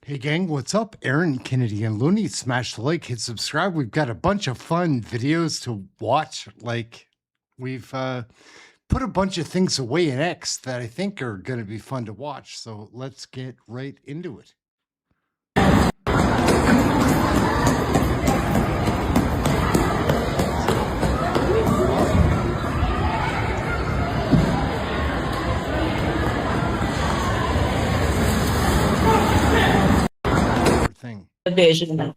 Hey gang, what's up? Aaron, Kennedy, and Looney. Smash the like, hit subscribe. We've got a bunch of fun videos to watch. Like, we've put a bunch of things away in X that I think are going to be fun to watch. So let's get right into it. Vision.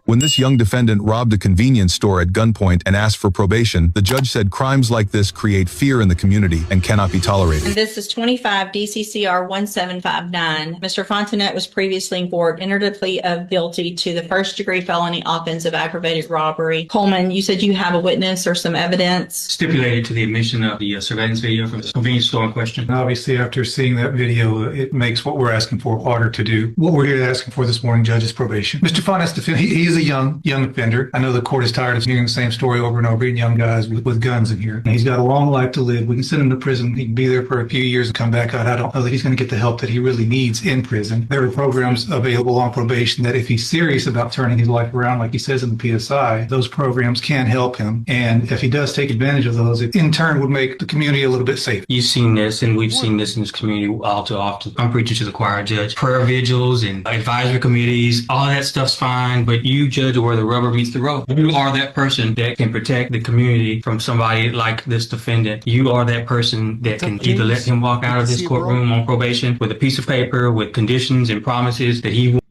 When this young defendant robbed a convenience store at gunpoint and asked for probation, the judge said crimes like this create fear in the community and cannot be tolerated. This is 25 DCCR 1759. Mr. Fontanet was previously in court, entered a plea of guilty to the first-degree felony offense of aggravated robbery. Coleman, you said you have a witness or some evidence? Stipulated to the admission of the surveillance video from the convenience store in question. Obviously, after seeing that video, it makes what we're asking for harder to do. What we're here asking for this morning, Judge, is probation. Mr. Fontanet, he is a young offender. I know the court is tired of hearing the same story over and over again, young guys with guns in here. And he's got a long life to live. We can send him to prison. He can be there for a few years and come back out. I don't know that he's going to get the help that he really needs in prison. There are programs available on probation that if he's serious about turning his life around, like he says in the PSI, those programs can help him. And if he does take advantage of those, it in turn would make the community a little bit safer. You've seen this, and we've seen this in this community all too often. I'm preaching to the choir, Judge. Prayer vigils and advisory committees, all that stuff's fine, but you judge where the rubber meets the road. You are that person that can protect the community from somebody like this defendant. You are that person that can either let him walk out of this courtroom on probation with a piece of paper with conditions and promises that he will.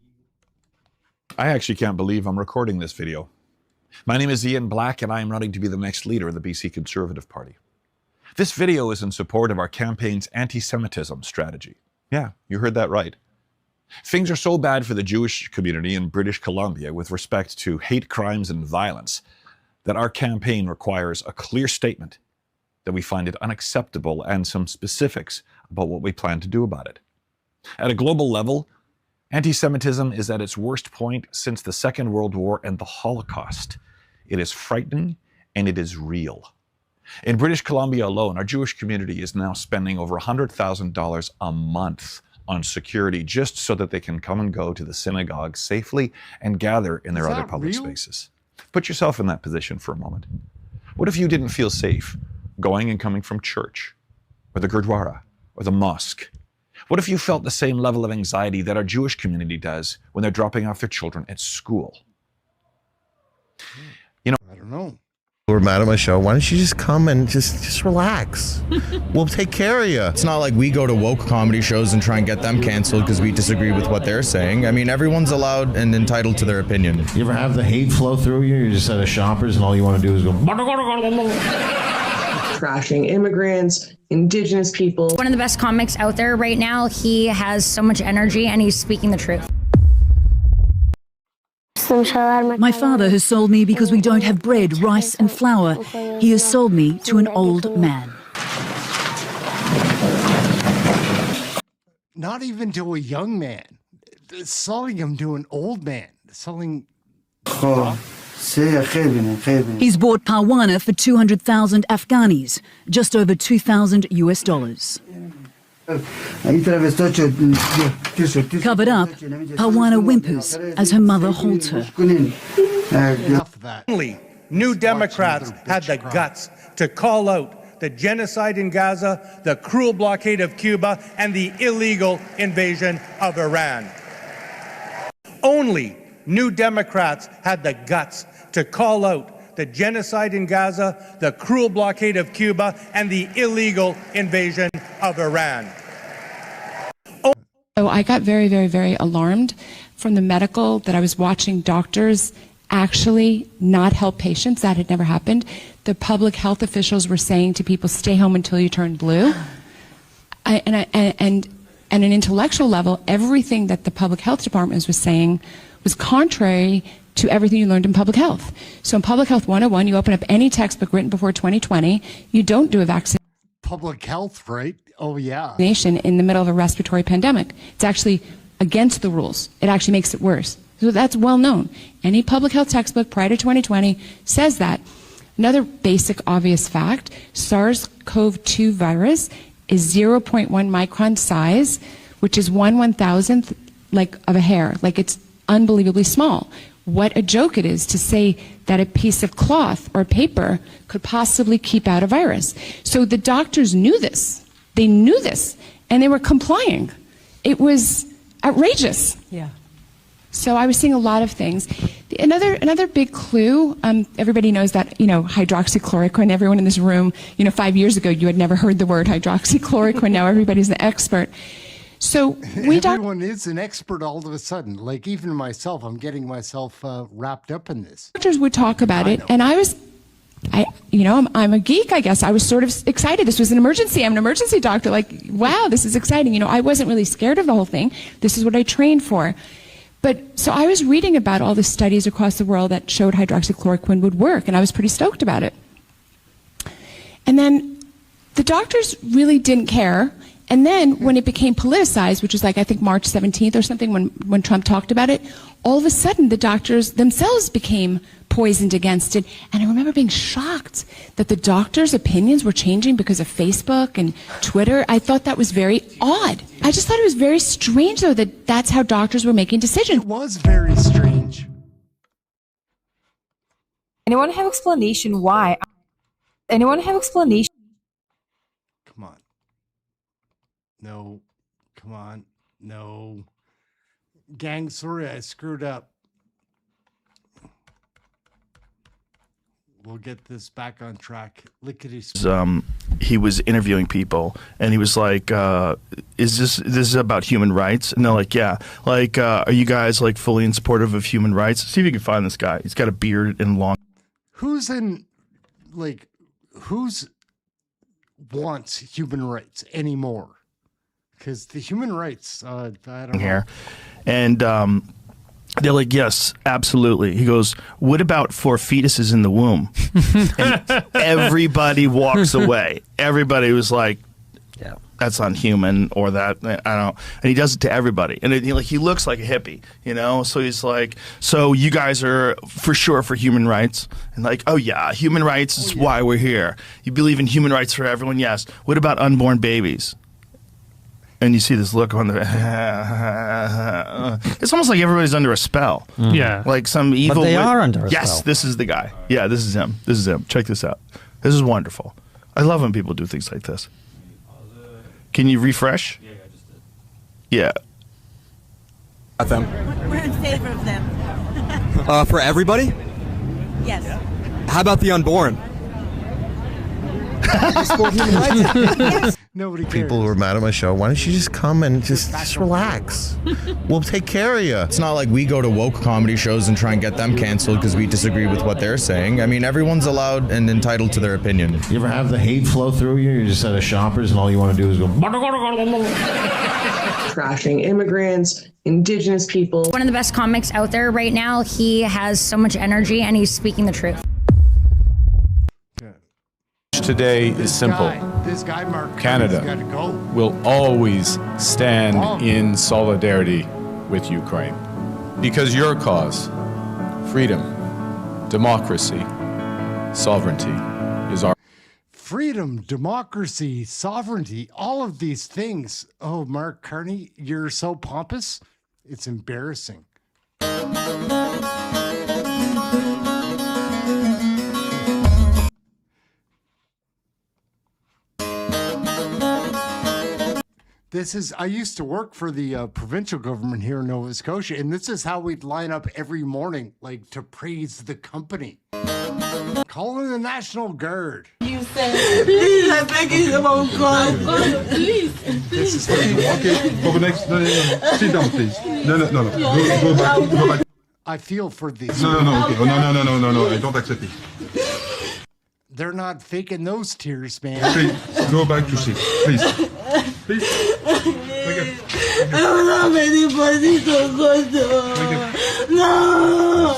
I actually can't believe I'm recording this video. My name is Ian Black, and I am running to be the next leader of the BC Conservative Party. This video is in support of our campaign's anti-Semitism strategy. Yeah, you heard that right. Things are so bad for the Jewish community in British Columbia with respect to hate crimes and violence that our campaign requires a clear statement that we find it unacceptable and some specifics about what we plan to do about it. At a global level, anti-Semitism is at its worst point since the Second World War and the Holocaust. It is frightening and it is real. In British Columbia alone, our Jewish community is now spending over $100,000 a month on security just so that they can come and go to the synagogue safely and gather in their other public spaces. Put yourself in that position for a moment. What if you didn't feel safe going and coming from church or the Gurdwara or the mosque? What if you felt the same level of anxiety that our Jewish community does when they're dropping off their children at school? You know, I don't know. We're mad at my show. Why don't you just come and just relax? We'll take care of you. It's not like we go to woke comedy shows and try and get them canceled because we disagree with what they're saying. I mean, everyone's allowed and entitled to their opinion. You ever have the hate flow through you? You're just at a Shoppers and all you want to do is go... Trashing immigrants, indigenous people. One of the best comics out there right now. He has so much energy and he's speaking the truth. My father has sold me because we don't have bread, rice and flour. He has sold me to an old man. Not even to a young man. Selling him to an old man. Selling... He's bought Parwana for 200,000 Afghanis, just over $2,000 US. Covered up, Parwana whimpers as her mother holds her. Only New Democrats had the guts to call out the genocide in Gaza, the cruel blockade of Cuba, and the illegal invasion of Iran. Only New Democrats had the guts to call out the genocide in Gaza, the cruel blockade of Cuba, and the illegal invasion of Iran. So I got very, very, very alarmed from the medical that I was watching doctors actually not help patients. That had never happened. The public health officials were saying to people, stay home until you turn blue. And at an intellectual level, everything that the public health department was saying was contrary to everything you learned in public health. So in Public Health 101, you open up any textbook written before 2020, you don't do a vaccine. Public health, right? Oh, yeah. In the middle of a respiratory pandemic. It's actually against the rules. It actually makes it worse. So that's well known. Any public health textbook prior to 2020 says that. Another basic obvious fact, SARS-CoV-2 virus is 0.1 micron size, which is 1/1000th like of a hair. Like, it's unbelievably small. What a joke it is to say that a piece of cloth or paper could possibly keep out a virus. So the doctors knew this. They knew this, and they were complying. It was outrageous. Yeah. So I was seeing a lot of things. Another big clue, everybody knows that, hydroxychloroquine. Everyone in this room, 5 years ago, you had never heard the word hydroxychloroquine. Now everybody's an expert. So everyone is an expert all of a sudden. Like, even myself, I'm getting myself wrapped up in this. Doctors would talk about it, and I'm a geek, I guess. I was sort of excited. This was an emergency. I'm an emergency doctor. Like, wow, this is exciting. I wasn't really scared of the whole thing. This is what I trained for. So I was reading about all the studies across the world that showed hydroxychloroquine would work, and I was pretty stoked about it. And then the doctors really didn't care. And then when it became politicized, which was like, I think March 17th or something, when Trump talked about it, all of a sudden the doctors themselves became poisoned against it. And I remember being shocked that the doctors' opinions were changing because of Facebook and Twitter. I thought that was very odd. I just thought it was very strange, though, that that's how doctors were making decisions. It was very strange. Anyone have explanation why? Anyone have explanation? Come on. No. Come on. No. Gang, sorry, I screwed up. We'll get this back on track. Lickety. He was interviewing people, and he was like, "Is this is about human rights?" And they're like, "Yeah." Like, are you guys like fully in supportive of human rights? See if you can find this guy. He's got a beard and long. Who's wants human rights anymore? Because the human rights, I don't know. Here, and they're like, "Yes, absolutely." He goes, "What about for fetuses in the womb?" And everybody walks away. Everybody was like, "Yeah, that's unhuman," or that, I don't know. And he does it to everybody. And he looks like a hippie, So he's like, "So you guys are for sure for human rights?" And like, "Oh yeah, human rights is why we're here. You believe in human rights for everyone?" "Yes." "What about unborn babies?" And you see this look on the. It's almost like everybody's under a spell. Yeah. Like some evil. But they are under a spell. Yes, this is the guy. Yeah, this is him. This is him. Check this out. This is wonderful. I love when people do things like this. Can you refresh? Yeah, I just did. Yeah. Them. We're in favor of them. For everybody? Yes. How about the unborn? Yes. Nobody cares. People who are mad at my show, why don't you just come and just relax? We'll take care of you. It's not like we go to woke comedy shows and try and get them canceled because we disagree with what they're saying. I mean, everyone's allowed and entitled to their opinion. You ever have the hate flow through you? You're just at a Shoppers and all you want to do is go... Trashing immigrants, indigenous people. One of the best comics out there right now. He has so much energy and he's speaking the truth. Today is simple. This guy, Mark Canada gotta go. will always stand in solidarity with Ukraine because your cause, freedom, democracy, sovereignty, is our Freedom, democracy, sovereignty, all of these things. Oh, Mark Carney, you're so pompous. It's embarrassing. I used to work for the provincial government here in Nova Scotia, and this is how we'd line up every morning, like to praise the company. Calling the National Guard. You said, please, I beg you, oh God, please. This is okay, go next. No. Sit down, please. No. Go back. I feel for these. No. Okay. No. I don't accept it. They're not faking those tears, man. Please, go back to seat. Please. I don't have anybody to go to. No.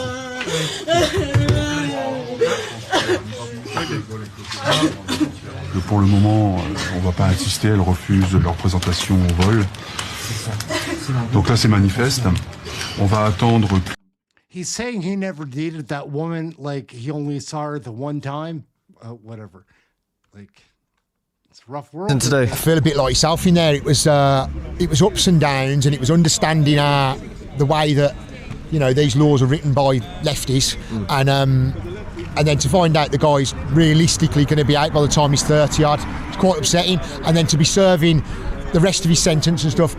Que pour le moment, on ne va pas insister, elles refusent leur présentation au vol. Donc là, c'est manifeste. On va attendre. He's saying he never dated that woman, like he only saw her the one time. Whatever. Like, It's a rough world. And today, I feel a bit like yourself in there. It was ups and downs, and it was understanding the way that these laws are written by lefties, and then to find out the guy's realistically going to be out by the time he's 30 odd, it's quite upsetting. And then to be serving the rest of his sentence and stuff.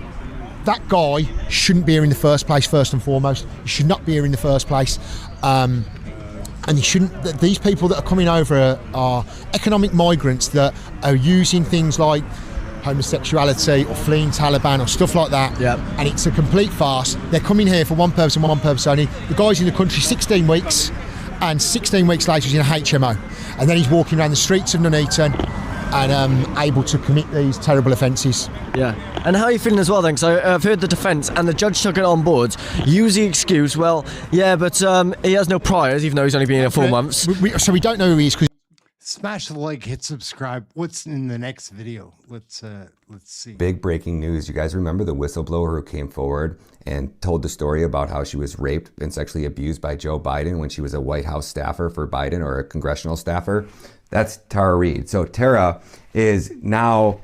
That guy shouldn't be here in the first place, first and foremost. He should not be here in the first place. And he shouldn't. These people that are coming over are economic migrants that are using things like homosexuality or fleeing Taliban or stuff like that. Yep. And it's a complete farce. They're coming here for one purpose and one purpose only. The guy's in the country 16 weeks, and 16 weeks later he's in a HMO. And then he's walking around the streets of Nuneaton and able to commit these terrible offences. Yeah. And how are you feeling as well then? Because I've heard the defence and the judge took it on board. Use the excuse, well, yeah, but he has no priors, even though he's only been here 4 months. So we don't know who he is. Smash the like, hit subscribe. What's in the next video? Let's see. Big breaking news. You guys remember the whistleblower who came forward and told the story about how she was raped and sexually abused by Joe Biden when she was a White House staffer for Biden, or a congressional staffer? That's Tara Reid. So Tara is now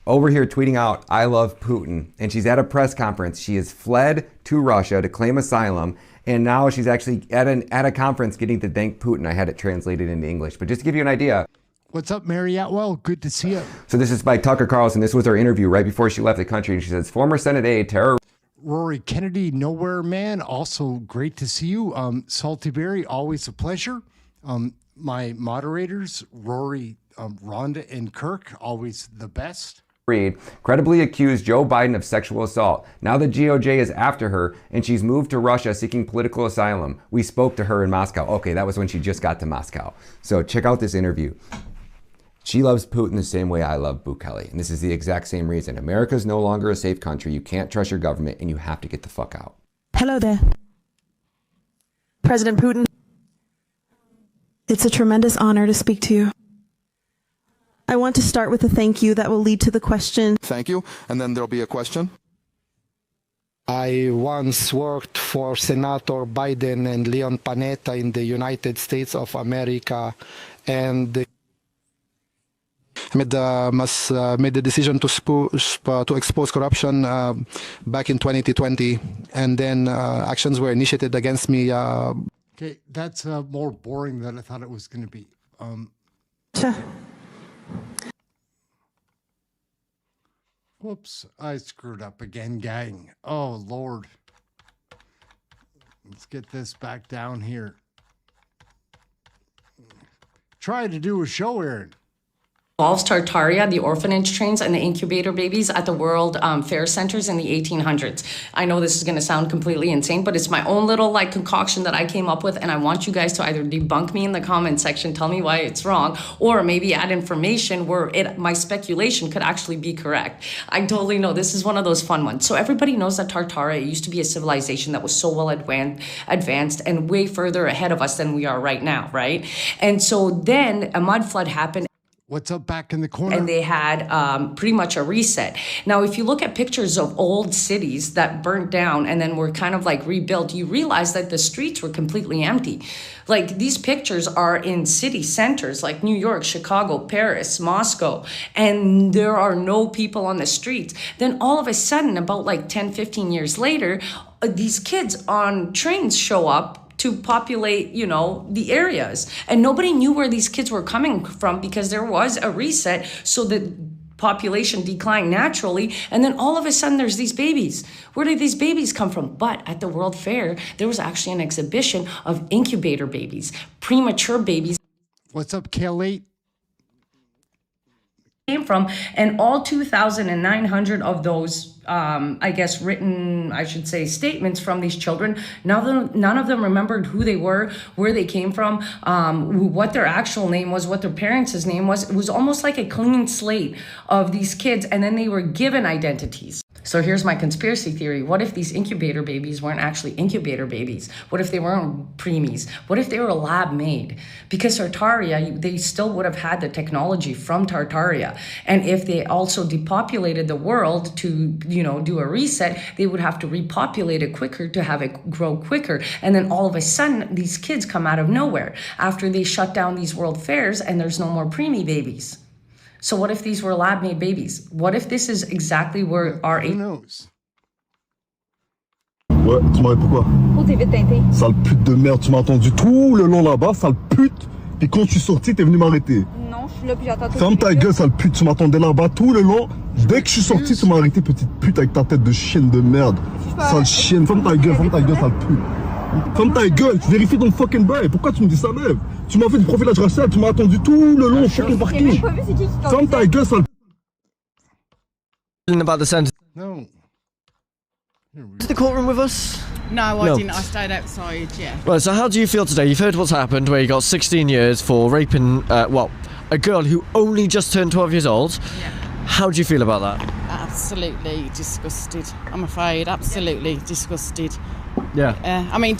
over here tweeting out, "I love Putin." And she's at a press conference. She has fled to Russia to claim asylum. And now she's actually at a conference getting to thank Putin. I had it translated into English. But just to give you an idea. What's up, Mary Atwell? Good to see you. So this is by Tucker Carlson. This was her interview right before she left the country. And she says, former Senate aide Tara. Rory Kennedy, Nowhere Man, also great to see you. Salty Berry, always a pleasure. My moderators, Rory, Rhonda, and Kirk, always the best. Reid credibly accused Joe Biden of sexual assault. Now the DOJ is after her, and she's moved to Russia seeking political asylum. We spoke to her in Moscow. Okay, that was when she just got to Moscow. So check out this interview. She loves Putin the same way I love Bukele. And this is the exact same reason. America's no longer a safe country. You can't trust your government, and you have to get the fuck out. Hello there. President Putin. It's a tremendous honor to speak to you. I want to start with a thank you that will lead to the question. Thank you. And then there'll be a question. I once worked for Senator Biden and Leon Panetta in the United States of America, and made the decision to expose corruption back in 2020, and then actions were initiated against me. Okay, that's more boring than I thought it was going to be. Whoops, I screwed up again, gang. Oh, Lord. Let's get this back down here. Try to do a show, Aaron. Involves Tartaria, the orphanage trains, and the incubator babies at the World Fair Centers in the 1800s. I know this is going to sound completely insane, but it's my own little concoction that I came up with, and I want you guys to either debunk me in the comment section, tell me why it's wrong, or maybe add information where my speculation could actually be correct. I totally know this is one of those fun ones. So everybody knows that Tartaria used to be a civilization that was so well advanced and way further ahead of us than we are right now, right? And so then a mud flood happened. What's up back in the corner? And they had pretty much a reset. Now, if you look at pictures of old cities that burnt down and then were kind of rebuilt, you realize that the streets were completely empty. These pictures are in city centers like New York, Chicago, Paris, Moscow, and there are no people on the streets. Then all of a sudden, about 10, 15 years later, these kids on trains show up to populate, the areas. And nobody knew where these kids were coming from because there was a reset. So the population declined naturally. And then all of a sudden there's these babies. Where did these babies come from? But at the World Fair, there was actually an exhibition of incubator babies, premature babies. What's up, Kale8? Came from, and all 2,900 of those, statements from these children, none of them remembered who they were, where they came from, what their actual name was, what their parents' name was. It was almost like a clean slate of these kids, and then they were given identities. So here's my conspiracy theory. What if these incubator babies weren't actually incubator babies? What if they weren't preemies? What if they were lab made? Because Tartaria, they still would have had the technology from Tartaria. And if they also depopulated the world to, do a reset, they would have to repopulate it quicker to have it grow quicker. And then all of a sudden, these kids come out of nowhere after they shut down these world fairs and there's no more preemie babies. So what if these were lab-made babies? What if this is exactly where our... Who knows? Ouais, tu m'as dit pourquoi? Pour tes teinté. Sale pute de merde, tu m'as entendu tout le long là-bas, sale pute. Puis quand je suis sorti, t'es venu m'arrêter. Non, je suis là puis j'attends tout. Ferme ta gueule, sale pute, tu m'attendais là-bas tout le long. Dès que je suis sorti, tu m'as arrêté, petite pute, avec ta tête de chienne de merde. Sale chienne, ferme ta gueule, sale pute. Ferme ta gueule, tu vérifies ton fucking bail. Pourquoi tu me dis ça même? Tu m'as fait du profilage racial, tu m'as attendu tout le long au fucking parking. Ferme ta gueule, sale pute. About the sentence. No. Is the courtroom with us? No, I didn't. I stayed outside, yeah. Right, so how do you feel today? You've heard what's happened, where you got 16 years for raping, a girl who only just turned 12 years old. Yeah. How do you feel about that? Absolutely disgusted. I'm afraid, absolutely disgusted. Yeah. I mean,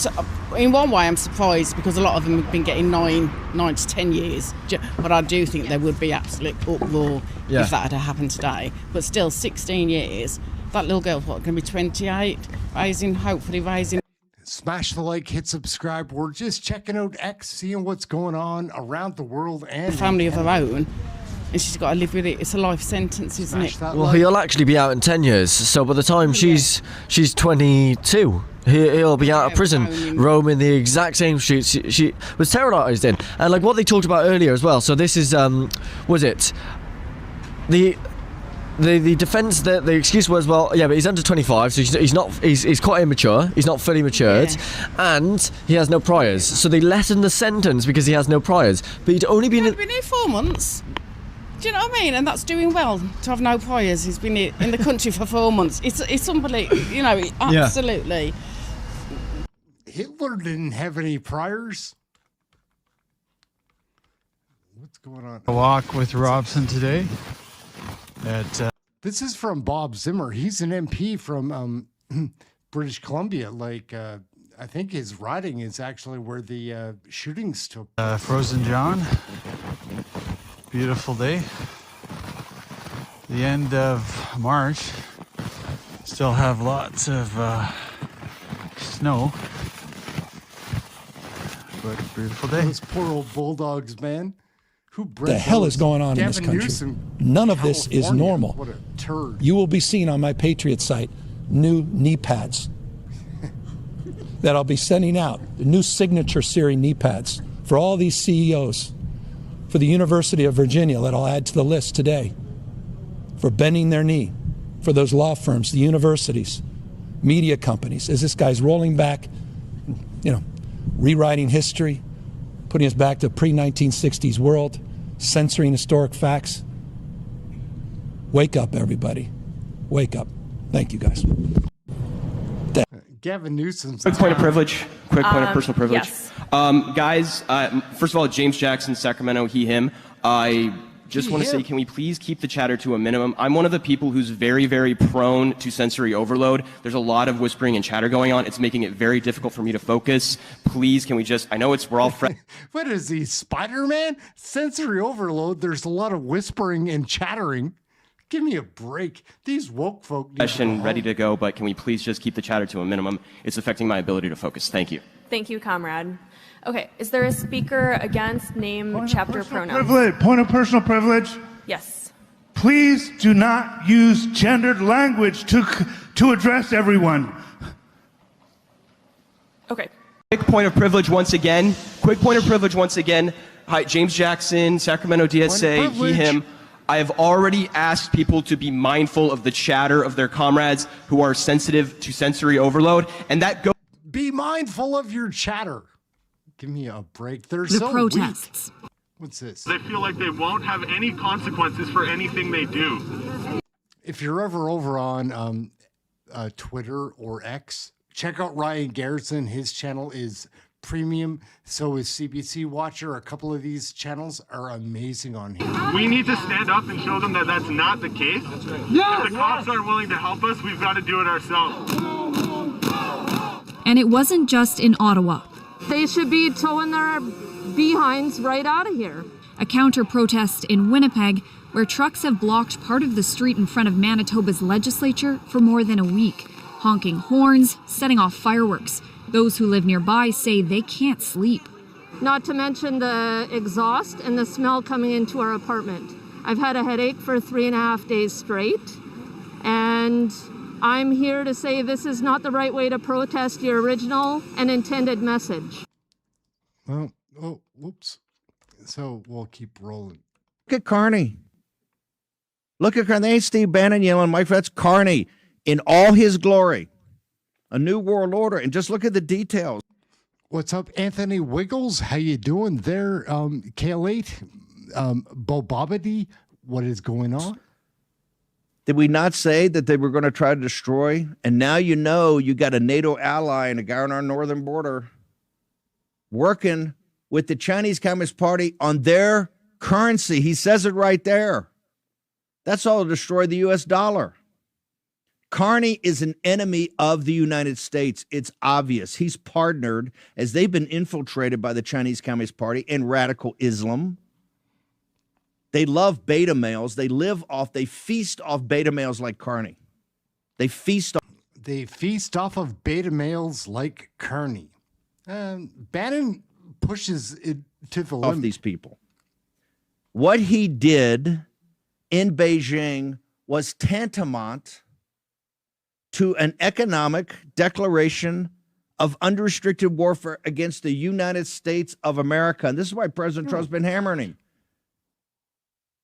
in one way I'm surprised because a lot of them have been getting 9 to 10 years. But I do think there would be absolute uproar if that had happened today. But still, 16 years. That little girl's what, going to be 28, hopefully raising. Smash the like, hit subscribe. We're just checking out X, seeing what's going on around the world and a family of her own, and she's got to live with it. It's a life sentence, isn't it? Well, he'll actually be out in 10 years. So by the time she's 22, he'll be out of prison, roaming the exact same streets she was terrorised in. And like what they talked about earlier as well. So this is, was it the defence, the excuse was, well, yeah, but he's under 25, so he's quite immature, he's not fully matured, and he has no priors. So they lessened the sentence because he has no priors. But he'd only been been here 4 months. Do you know what I mean? And that's doing well to have no priors. He's been here in the country for 4 months. It's unbelievable, you know, absolutely. Hitler didn't have any priors. What's going on? A walk with Robson today. This is from Bob Zimmer. He's an MP from British Columbia. Like, I think his riding is actually where the shootings took. Frozen John. Beautiful day. The end of March. Still have lots of snow. But beautiful day. Those poor old bulldogs, man. Who the hell is going on in this country? None of this is normal. What a turd. You will be seeing on my Patriot site new knee pads that I'll be sending out, the new signature series knee pads for all these CEOs, for the University of Virginia that I'll add to the list today, for bending their knee, for those law firms, the universities, media companies, as this guy's rolling back, rewriting history, putting us back to pre-1960s world, censoring historic facts. Wake up, everybody. Wake up. Thank you, guys. Gavin Newsom's Quick point of privilege. Quick point of personal privilege. Yes. Guys, first of all, James Jackson, Sacramento, he, him. I just want to say, can we please keep the chatter to a minimum? I'm one of the people who's very, very prone to sensory overload. There's a lot of whispering and chatter going on. It's making it very difficult for me to focus. Please, can we just, I know we're all friends. What is he, Spider-Man? Sensory overload. There's a lot of whispering and chattering. Give me a break. These woke folk need Session ready to go, but can we please just keep the chatter to a minimum? It's affecting my ability to focus. Thank you. Thank you, comrade. Okay, is there a speaker against name, chapter, pronoun? Point of personal privilege. Yes. Please do not use gendered language to address everyone. Okay. Quick point of privilege once again. Quick point of privilege once again. Hi, James Jackson, Sacramento DSA, he, him. I have already asked people to be mindful of the chatter of their comrades who are sensitive to sensory overload, and that goes. Be mindful of your chatter. Give me a break. They're the so protests. Weak. What's this? They feel like they won't have any consequences for anything they do. If you're ever over on Twitter or X, check out Ryan Garrison. His channel is premium. So is CBC Watcher. A couple of these channels are amazing on here. We need to stand up and show them that that's not the case. Yes, if the cops aren't willing to help us, we've got to do it ourselves. And it wasn't just in Ottawa. They should be towing their behinds right out of here. A counter-protest in Winnipeg, where trucks have blocked part of the street in front of Manitoba's legislature for more than a week, honking horns, setting off fireworks. Those who live nearby say they can't sleep. Not to mention the exhaust and the smell coming into our apartment. I've had a headache for 3.5 days straight, and I'm here to say this is not the right way to protest your original and intended message. Well, oh, whoops. So we'll keep rolling. Look at Carney. Look at Carney. Steve Bannon yelling, Mike, that's Carney in all his glory. A new world order. And just look at the details. What's up, Anthony Wiggles? How you doing there? Kale8, Bobabity, what is going on? Did we not say that they were going to try to destroy? And now you know you got a NATO ally and a guy on our northern border working with the Chinese Communist Party on their currency. He says it right there. That's all to destroy the U.S. dollar. Carney is an enemy of the United States. It's obvious. He's partnered as they've been infiltrated by the Chinese Communist Party and radical Islam. They love beta males. They feast off beta males like Carney. They feast off of beta males like Carney. Bannon pushes it to the limit. Of these people. What he did in Beijing was tantamount to an economic declaration of unrestricted warfare against the United States of America. And this is why President Trump's been hammering him.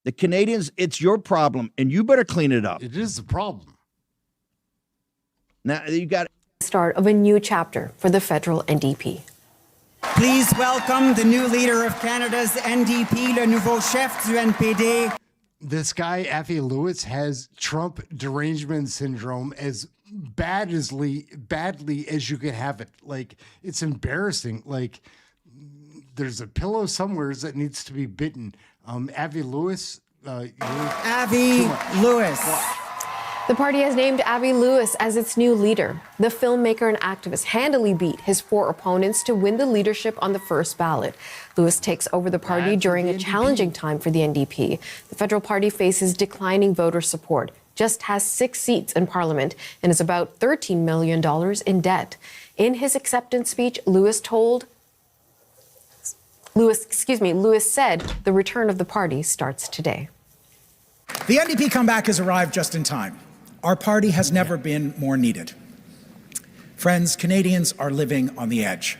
The Canadians, it's your problem, and you better clean it up. It is the problem. Now, you got start of a new chapter for the federal NDP. Please welcome the new leader of Canada's NDP, le nouveau chef du NPD. This guy, Avi Lewis, has Trump derangement syndrome as badly as you could have it. Like, it's embarrassing. Like, there's a pillow somewhere that needs to be bitten. Avi Lewis. Avi Lewis. The party has named Avi Lewis as its new leader. The filmmaker and activist handily beat his 4 opponents to win the leadership on the first ballot. Lewis takes over the party during a challenging time for the NDP. The federal party faces declining voter support, just has 6 seats in parliament, and is about $13 million in debt. In his acceptance speech, Lewis said the return of the party starts today. The NDP comeback has arrived just in time. Our party has never been more needed. Friends, Canadians are living on the edge.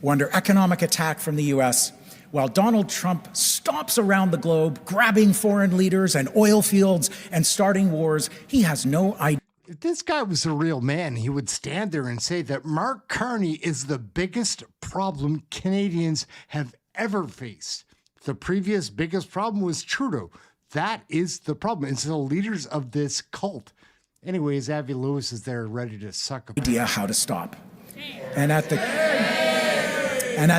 We're under economic attack from the U.S., while Donald Trump stomps around the globe, grabbing foreign leaders and oil fields and starting wars. He has no idea. If this guy was a real man, he would stand there and say that Mark Carney is the biggest problem Canadians have ever faced. The previous biggest problem was Trudeau. That is the problem. It's the leaders of this cult. Anyways, Avi Lewis is there ready to suck up. Idea how to stop. And at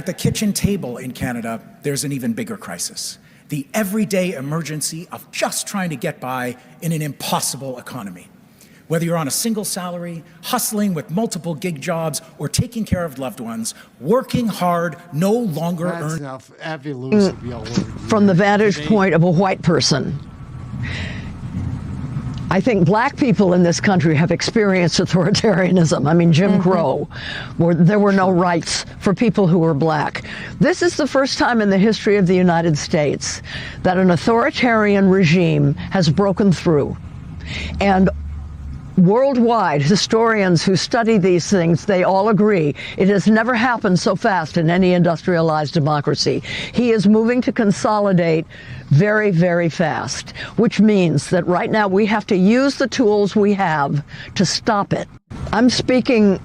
the kitchen table in Canada, there's an even bigger crisis. The everyday emergency of just trying to get by in an impossible economy. Whether you're on a single salary, hustling with multiple gig jobs, or taking care of loved ones, working hard no longer earns enough. Avi Lewis will be all over you. From the vantage point of a white person, I think black people in this country have experienced authoritarianism. I mean, Jim Crow, where there were no rights for people who were black. This is the first time in the history of the United States that an authoritarian regime has broken through. And worldwide, historians who study these things, they all agree it has never happened so fast in any industrialized democracy. He is moving to consolidate very, very fast, which means that right now we have to use the tools we have to stop it. I'm speaking.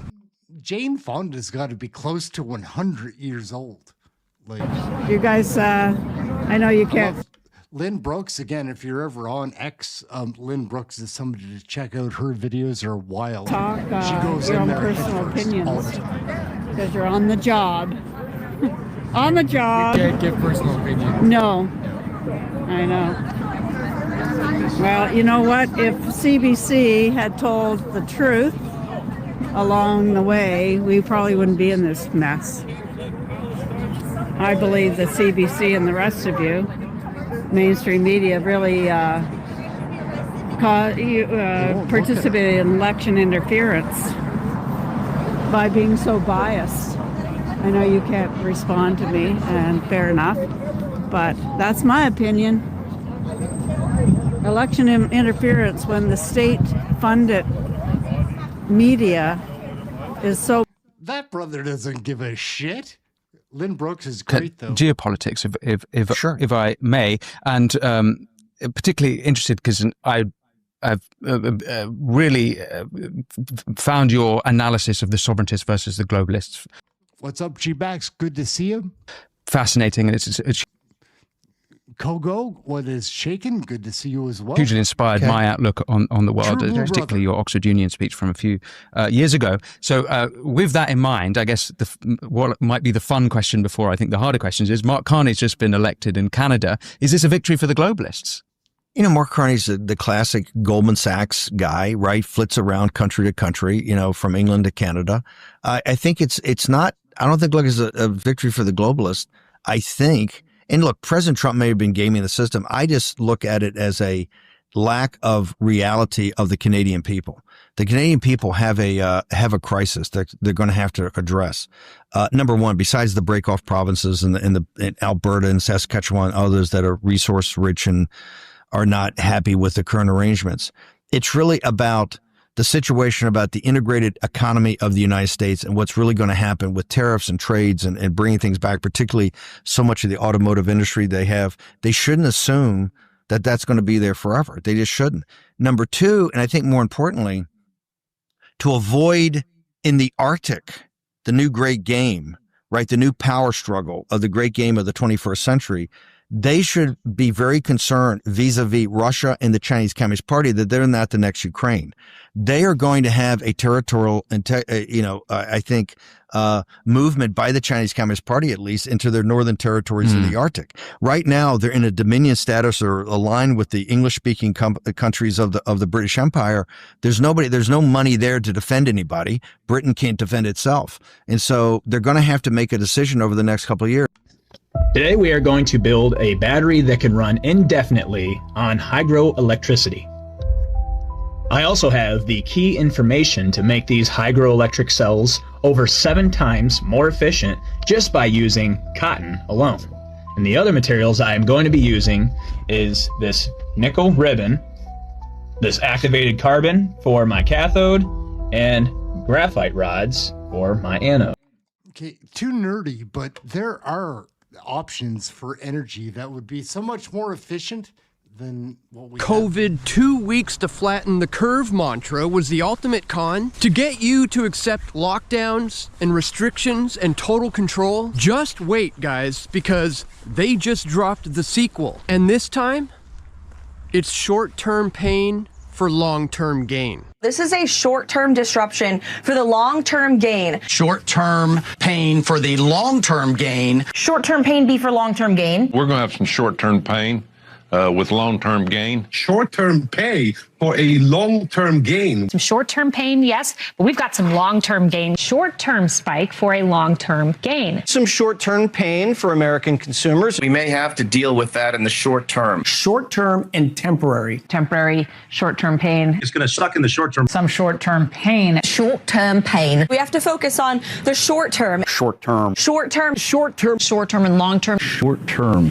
Jane Fonda's got to be close to 100 years old. Like, you guys, I know you can't. Well, Lynn Brooks, again, if you're ever on X, Lynn Brooks is somebody to check out. Her videos are wild. Talk she goes your in own there personal opinions all the time. because you're on the job. On the job. You can't give personal opinions. No, I know. Well, you know what? If CBC had told the truth along the way, we probably wouldn't be in this mess. I believe that CBC and the rest of you, mainstream media, really participated in election interference by being so biased. I know you can't respond to me, and fair enough, but that's my opinion. election interference when the state-funded media is so... That brother doesn't give a shit. Lynn Brooks is great, though. Geopolitics, if I may, and particularly interested because I've really found your analysis of the sovereigntists versus the globalists. What's up, G-Bax? Good to see you. Fascinating, and it's Kogo, what is shaken? Good to see you as well. hugely inspired my outlook on the world, particularly your Oxford Union speech from a few years ago. So with that in mind, I guess what might be the fun question before I think the harder questions is, Mark Carney's just been elected in Canada. Is this a victory for the globalists? You know, Mark Carney's the classic Goldman Sachs guy, right? Flits around country to country, you know, from England to Canada. I think it's not, I don't think, look, it's a victory for the globalists. I think, and look, President Trump may have been gaming the system. I just look at it as a lack of reality of the Canadian people. The Canadian people have a crisis that they're going to have to address. Number one, besides the break-off provinces in Alberta and Saskatchewan, others that are resource rich and are not happy with the current arrangements. It's really about the situation, about the integrated economy of the United States and what's really going to happen with tariffs and trades and bringing things back, particularly so much of the automotive industry they have. They shouldn't assume that that's going to be there forever. They just shouldn't. Number two, and I think more importantly, to avoid in the Arctic, the new great game, right? The new power struggle of the great game of the 21st century. They should be very concerned vis-a-vis Russia and the Chinese Communist Party that they're not the next Ukraine. They are going to have a territorial, I think, movement by the Chinese Communist Party, at least, into their northern territories in the Arctic. Right now, they're in a dominion status or aligned with the English-speaking countries of the British Empire. There's no money there to defend anybody. Britain can't defend itself. And so they're going to have to make a decision over the next couple of years. Today we are going to build a battery that can run indefinitely on hydroelectricity. I also have the key information to make these hydroelectric cells over 7 times more efficient just by using cotton alone. And the other materials I am going to be using is this nickel ribbon, this activated carbon for my cathode, and graphite rods for my anode. Okay, too nerdy, but there are options for energy that would be so much more efficient than what we COVID have. 2 weeks to flatten the curve mantra was the ultimate con to get you to accept lockdowns and restrictions and total control. Just wait, guys, because they just dropped the sequel. And this time, it's short-term pain for long-term gain. This is a short-term disruption for the long-term gain. Short-term pain for the long-term gain. Short-term pain be for long-term gain. We're going to have some short-term pain with long-term gain. Short-term pay for a long-term gain. Some short-term pain, yes, but we've got some long-term gain. Short-term spike for a long-term gain. Some short-term pain for American consumers. We may have to deal with that in the short term. Short-term and temporary. Temporary, short-term pain. It's going to suck in the short term. Some short-term pain. Short-term pain. We have to focus on the short term. Short-term. Short-term. Short-term. Short-term and long-term. Short-term.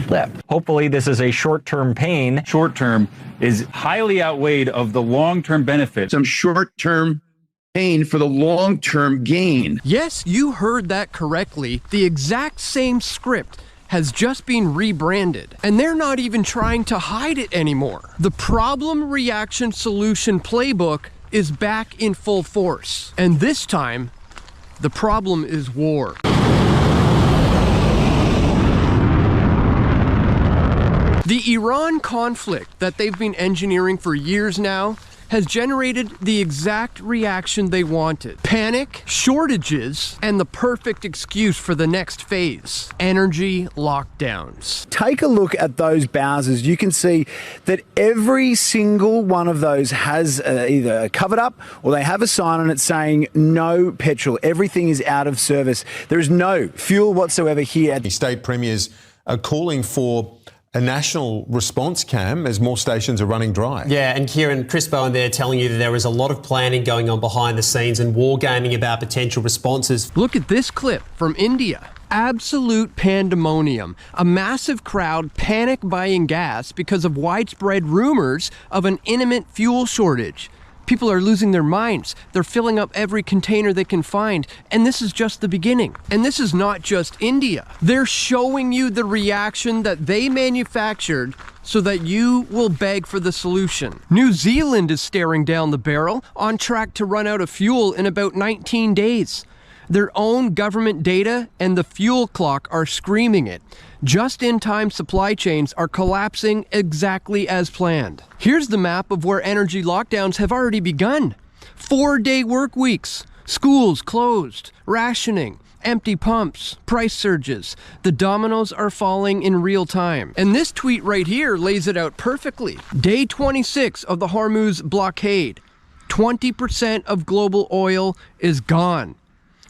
Hopefully this is a short-term pain. Short-term is highly outweighed of the long-term benefits. Some short-term pain for the long-term gain. Yes, you heard that correctly. The exact same script has just been rebranded, and they're not even trying to hide it anymore. The problem, reaction, solution playbook is back in full force. And this time, the problem is war. The Iran conflict that they've been engineering for years now has generated the exact reaction they wanted. Panic, shortages, and the perfect excuse for the next phase, energy lockdowns. Take a look at those Bowsers. You can see that every single one of those has either covered up or they have a sign on it saying no petrol. Everything is out of service. There is no fuel whatsoever here. The state premiers are calling for a national response cam as more stations are running dry. Yeah, and Kieran, Chris Bowen there telling you that there is a lot of planning going on behind the scenes and wargaming about potential responses. Look at this clip from India. Absolute pandemonium. A massive crowd panic buying gas because of widespread rumors of an imminent fuel shortage. People are losing their minds. They're filling up every container they can find. And this is just the beginning. And this is not just India. They're showing you the reaction that they manufactured so that you will beg for the solution. New Zealand is staring down the barrel, on track to run out of fuel in about 19 days. Their own government data and the fuel clock are screaming it. Just-in-time supply chains are collapsing exactly as planned. Here's the map of where energy lockdowns have already begun. 4-day work weeks, schools closed, rationing, empty pumps, price surges. The dominoes are falling in real time. And this tweet right here lays it out perfectly. Day 26 of the Hormuz blockade. 20% of global oil is gone.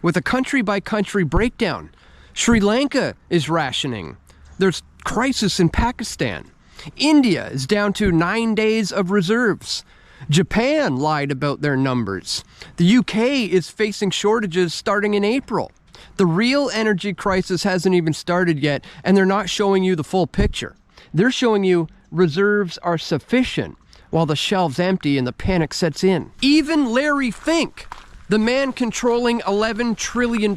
With a country-by-country breakdown. Sri Lanka is rationing. There's crisis in Pakistan. India is down to 9 days of reserves. Japan lied about their numbers. The UK is facing shortages starting in April. The real energy crisis hasn't even started yet, and they're not showing you the full picture. They're showing you reserves are sufficient while the shelves empty and the panic sets in. Even Larry Fink, the man controlling $11 trillion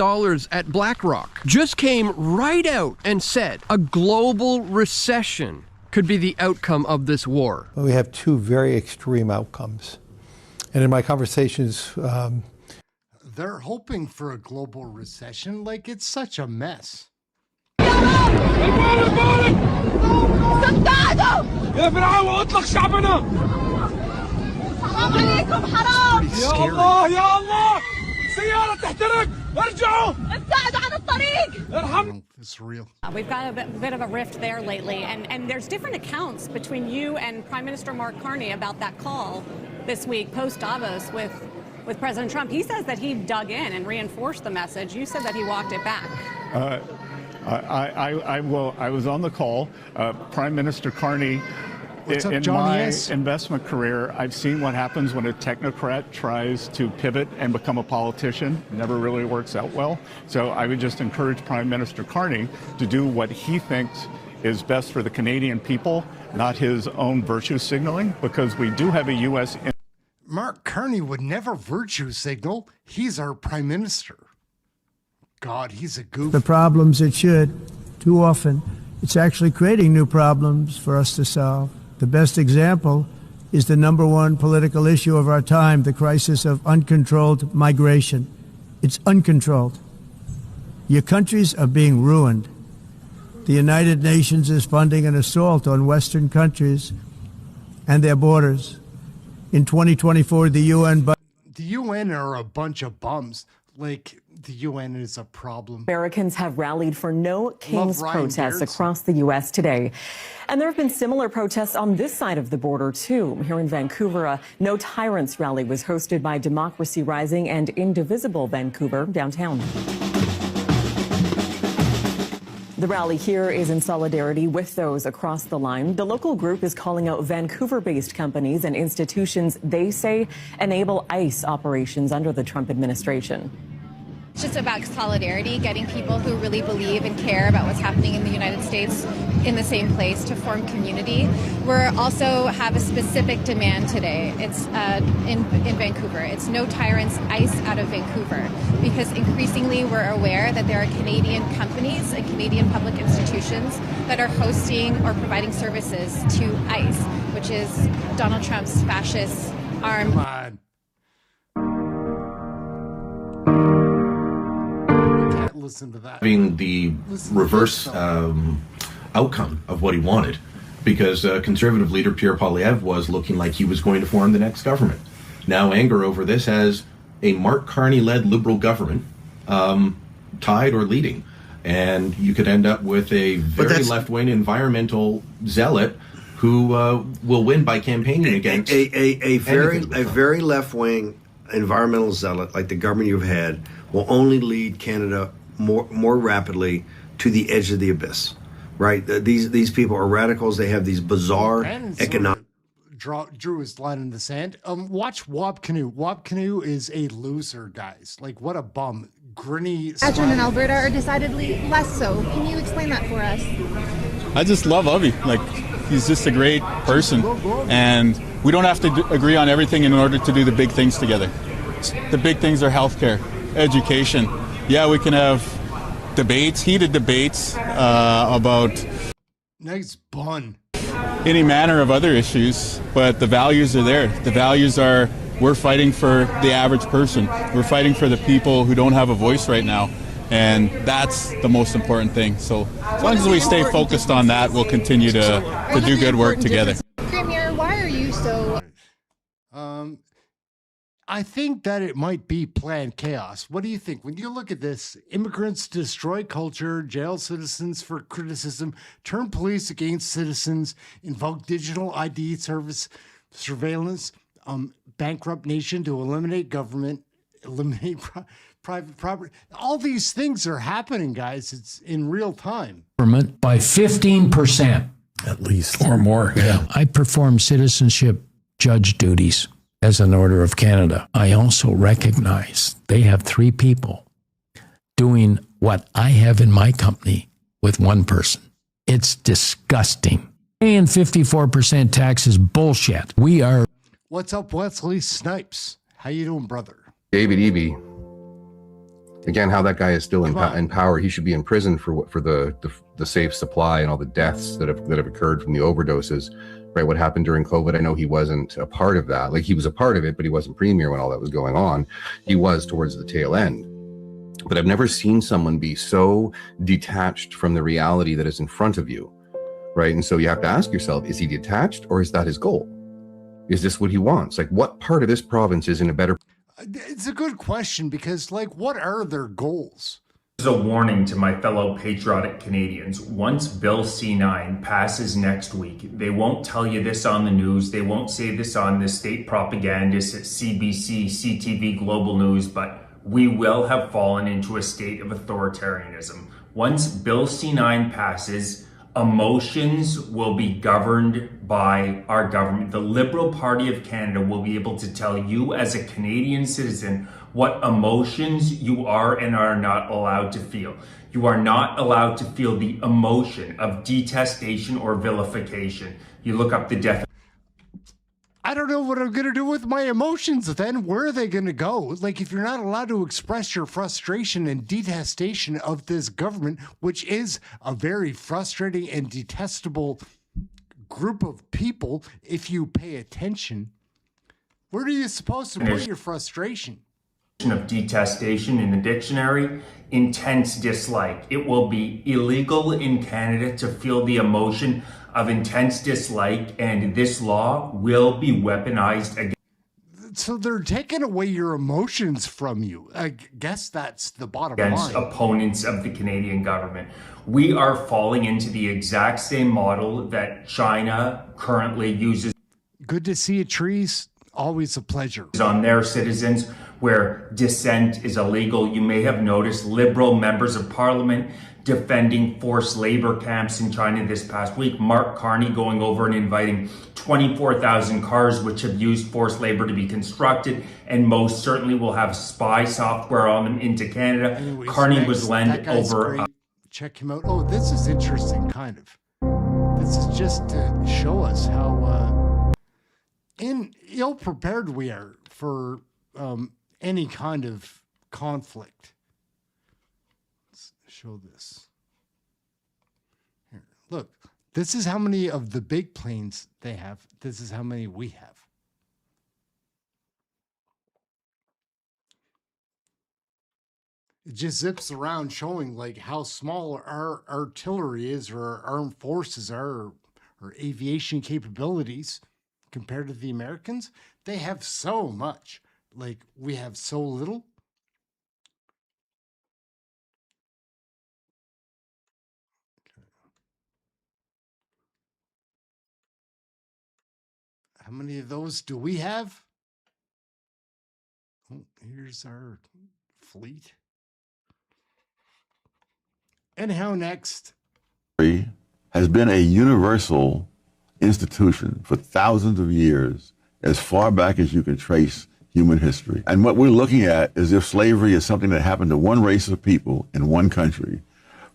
at BlackRock, just came right out and said a global recession could be the outcome of this war. Well, we have two very extreme outcomes. And in my conversations... They're hoping for a global recession. Like, it's such a mess. عليكم حرام يا الله يا الله سيارة تحترق ارجعوا ابتعدوا عن الطريق ارحم. It's real. We've got a bit of a rift there lately, and there's different accounts between you and Prime Minister Mark Carney about that call this week post Davos with President Trump. He says that he dug in and reinforced the message. You said that he walked it back. I was on the call. Prime Minister Carney. What's up, in Johnny my S? investment career, I've seen what happens when a technocrat tries to pivot and become a politician. It never really works out well. So I would just encourage Prime Minister Carney to do what he thinks is best for the Canadian people, not his own virtue signaling, because we do have a U.S. Mark Carney would never virtue signal. He's our prime minister. God, he's a goof. The problems it should, too often, it's actually creating new problems for us to solve. The best example is the #1 political issue of our time, the crisis of uncontrolled migration. It's uncontrolled. Your countries are being ruined. The United Nations is funding an assault on Western countries and their borders. In 2024, the UN... The UN are a bunch of bums. Like, the UN is a problem. Americans have rallied for No Kings protests across the U.S. today. And there have been similar protests on this side of the border, too. Here in Vancouver, a No Tyrants rally was hosted by Democracy Rising and Indivisible Vancouver downtown. The rally here is in solidarity with those across the line. The local group is calling out Vancouver-based companies and institutions they say enable ICE operations under the Trump administration. It's just about solidarity, getting people who really believe and care about what's happening in the United States in the same place to form community. We also have a specific demand today. It's in Vancouver. It's No Tyrants, ICE out of Vancouver, because increasingly we're aware that there are Canadian companies and Canadian public institutions that are hosting or providing services to ICE, which is Donald Trump's fascist arm. Come on. Listen to that. Having the reverse outcome of what he wanted, because conservative leader Pierre Poilievre was looking like he was going to form the next government. Now anger over this has a Mark Carney-led Liberal government tied or leading, and you could end up with a very left-wing environmental zealot who will win by campaigning against a very left-wing environmental zealot like the government you've had will only lead Canada more rapidly to the edge of the abyss. right? These people are radicals. They have these bizarre economic. Drew his line in the sand. Watch Wob Canoe. Wob Canoe is a loser, guys. Like, what a bum. Grinny. Saskatchewan and Alberta are decidedly less so. Can you explain that for us? I just love Avi. Like, he's just a great person. And we don't have to agree on everything in order to do the big things together. The big things are healthcare, education. Yeah, we can have debates, heated debates about nice bun. Any manner of other issues, but the values are there. The values are, we're fighting for the average person. We're fighting for the people who don't have a voice right now. And that's the most important thing. So as long as we stay focused on that, we'll continue to do good work together. Premier, why are you so... I think that it might be planned chaos. What do you think? When you look at this, immigrants destroy culture, jail citizens for criticism, turn police against citizens, invoke digital ID service surveillance, bankrupt nation to eliminate government, eliminate private property. All these things are happening, guys. It's in real time. Government by 15%. At least. Or more, yeah. I perform citizenship judge duties as an Order of Canada. I also recognize they have 3 people doing what I have in my company with 1 person. It's disgusting. Paying 54% tax is bullshit. We are... What's up, Wesley Snipes? How you doing, brother? David Eby. Again, how that guy is still in power. He should be in prison for the safe supply and all the deaths that have occurred from the overdoses. Right, what happened during COVID, I know he wasn't a part of that. Like, he was a part of it, but he wasn't premier when all that was going on. He was towards the tail end. But I've never seen someone be so detached from the reality that is in front of you, right? And so you have to ask yourself, is he detached or is that his goal? Is this what he wants? Like, what part of this province is in a better... It's a good question because, like, what are their goals? This is a warning to my fellow patriotic Canadians. Once Bill C-9 passes next week, they won't tell you this on the news. They won't say this on the state propagandists at CBC, CTV, Global News, but we will have fallen into a state of authoritarianism. Once Bill C-9 passes, emotions will be governed by our government. The Liberal Party of Canada will be able to tell you as a Canadian citizen what emotions you are and are not allowed to feel. You are not allowed to feel the emotion of detestation or vilification. You look up the definition. I don't know what I'm going to do with my emotions then. Where are they going to go? Like, if you're not allowed to express your frustration and detestation of this government, which is a very frustrating and detestable group of people, if you pay attention, where are you supposed to put your frustration? Of detestation in the dictionary, intense dislike. It will be illegal in Canada to feel the emotion of intense dislike, and this law will be weaponized against. So they're taking away your emotions from you. I guess that's the bottom line. Opponents of the Canadian government. We are falling into the exact same model that China currently uses. Good to see you, Trees. Always a pleasure. On their citizens, where dissent is illegal. You may have noticed Liberal members of Parliament defending forced labor camps in China this past week. Mark Carney going over and inviting 24,000 cars which have used forced labor to be constructed and most certainly will have spy software on them into Canada. Anyways, Carney was lent over. Check him out. Oh, this is interesting, kind of. This is just to show us how ill prepared we are for any kind of conflict. Let's show this. Here, look, this is how many of the big planes they have. This is how many we have. It just zips around showing like how small our artillery is or our armed forces are or aviation capabilities compared to the Americans. They have so much. Like, we have so little. Okay. How many of those do we have? Oh, here's our fleet. Anyhow, next. has been a universal institution for thousands of years, as far back as you can trace human history. And what we're looking at is if slavery is something that happened to one race of people in one country,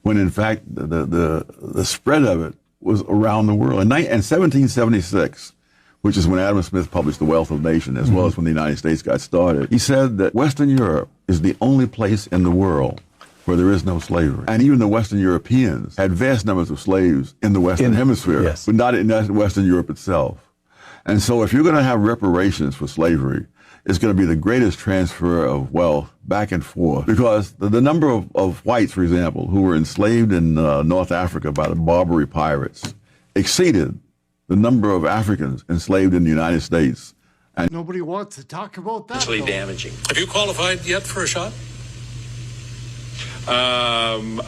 when in fact the spread of it was around the world. In 1776, which is when Adam Smith published The Wealth of Nations, as well as when the United States got started, he said that Western Europe is the only place in the world where there is no slavery. And even the Western Europeans had vast numbers of slaves in the Western Hemisphere, but not in Western Europe itself. And so if you're going to have reparations for slavery, it's going to be the greatest transfer of wealth back and forth, because the number of whites, for example, who were enslaved in North Africa by the Barbary pirates exceeded the number of Africans enslaved in the United States. And nobody wants to talk about that. Actually damaging. Have you qualified yet for a shot? I'm